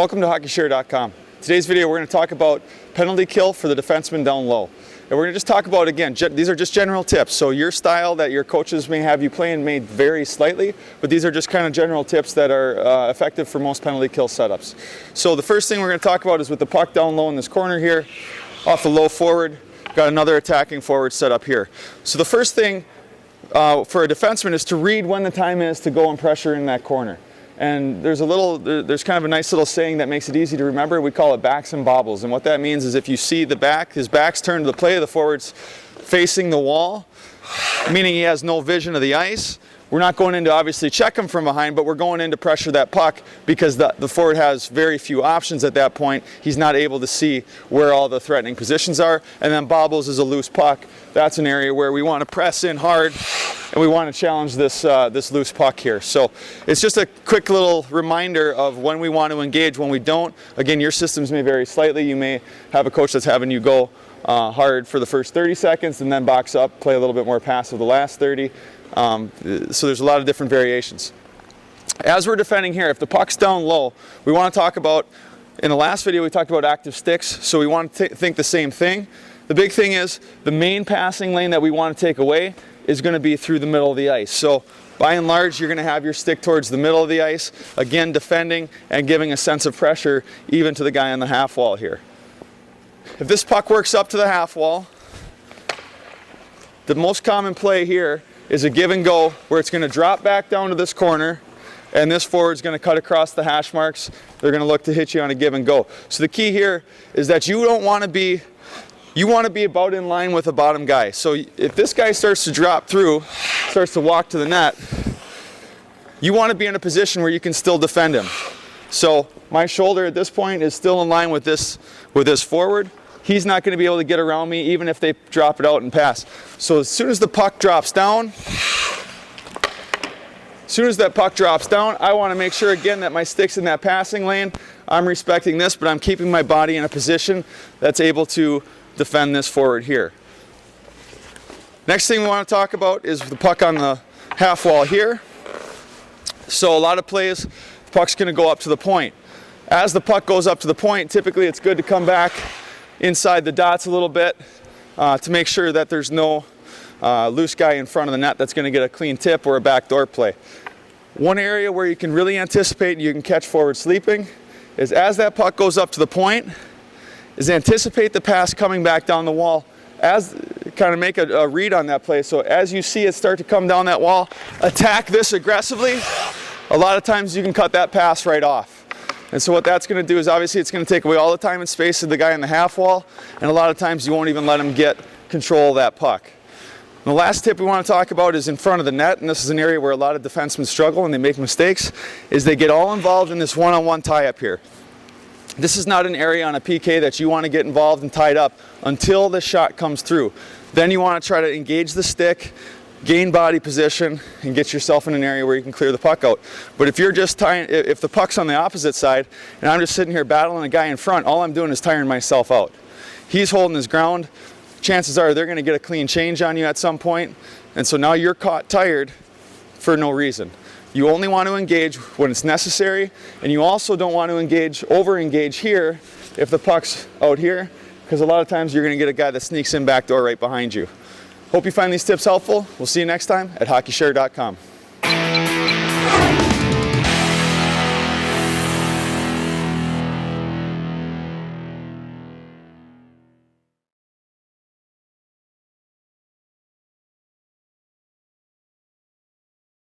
Welcome to HockeyShare.com. Today's video we're going to talk about penalty kill for the defenseman down low. And we're going to just talk about, again, these are just general tips. So your style that your coaches may have you playing may vary slightly, but these are just kind of general tips that are effective for most penalty kill setups. So the first thing we're going to talk about is with the puck down low in this corner here, off the low forward, got another attacking forward set up here. So the first thing for a defenseman is to read when the time is to go and pressure in that corner. And there's kind of a nice little saying that makes it easy to remember. We call it backs and bobbles. And what that means is if you see the back, his back's turned to the play, the forward's facing the wall, meaning he has no vision of the ice. We're not going in to obviously check him from behind, but we're going in to pressure that puck because the forward has very few options at that point. He's not able to see where all the threatening positions are. And then bobbles is a loose puck. That's an area where we want to press in hard and we want to challenge this loose puck here. So it's just a quick little reminder of when we want to engage, when we don't. Again, your systems may vary slightly. You may have a coach that's having you go hard for the first 30 seconds and then box up, play a little bit more passive the last 30. So there's a lot of different variations. As we're defending here, if the puck's down low, we want to talk about, in the last video we talked about active sticks, so we want to think the same thing. The big thing is the main passing lane that we want to take away is going to be through the middle of the ice. So by and large, you're going to have your stick towards the middle of the ice, again defending and giving a sense of pressure even to the guy on the half wall here. If this puck works up to the half wall, the most common play here is a give and go where it's going to drop back down to this corner and this forward's going to cut across the hash marks. They're going to look to hit you on a give and go. So the key here is that you want to be about in line with the bottom guy. So if this guy starts to drop through, starts to walk to the net, you want to be in a position where you can still defend him. So my shoulder at this point is still in line with this forward. He's not going to be able to get around me even if they drop it out and pass. So as soon as the puck drops down, I want to make sure again that my stick's in that passing lane. I'm respecting this, but I'm keeping my body in a position that's able to defend this forward here. Next thing we want to talk about is the puck on the half wall here. So a lot of plays, the puck's going to go up to the point. As the puck goes up to the point, typically it's good to come back inside the dots a little bit to make sure that there's no loose guy in front of the net that's going to get a clean tip or a backdoor play. One area where you can really anticipate and you can catch forward sleeping is as that puck goes up to the point, is anticipate the pass coming back down the wall. Kind of make a read on that play. So as you see it start to come down that wall, attack this aggressively. A lot of times you can cut that pass right off. And so what that's going to do is obviously it's going to take away all the time and space of the guy in the half wall, and a lot of times you won't even let him get control of that puck. And the last tip we want to talk about is in front of the net, and this is an area where a lot of defensemen struggle and they make mistakes, is they get all involved in this one-on-one tie-up here. This is not an area on a PK that you want to get involved and tied up until the shot comes through. Then you want to try to engage the stick, gain body position, and get yourself in an area where you can clear the puck out. But if you're just tying, if the puck's on the opposite side and I'm just sitting here battling a guy in front, all I'm doing is tiring myself out. He's holding his ground. Chances are they're going to get a clean change on you at some point, and so now you're caught tired for no reason. You only want to engage when it's necessary, and you also don't want to over-engage here if the puck's out here, because a lot of times you're going to get a guy that sneaks in backdoor right behind you. Hope you find these tips helpful. We'll see you next time at HockeyShare.com.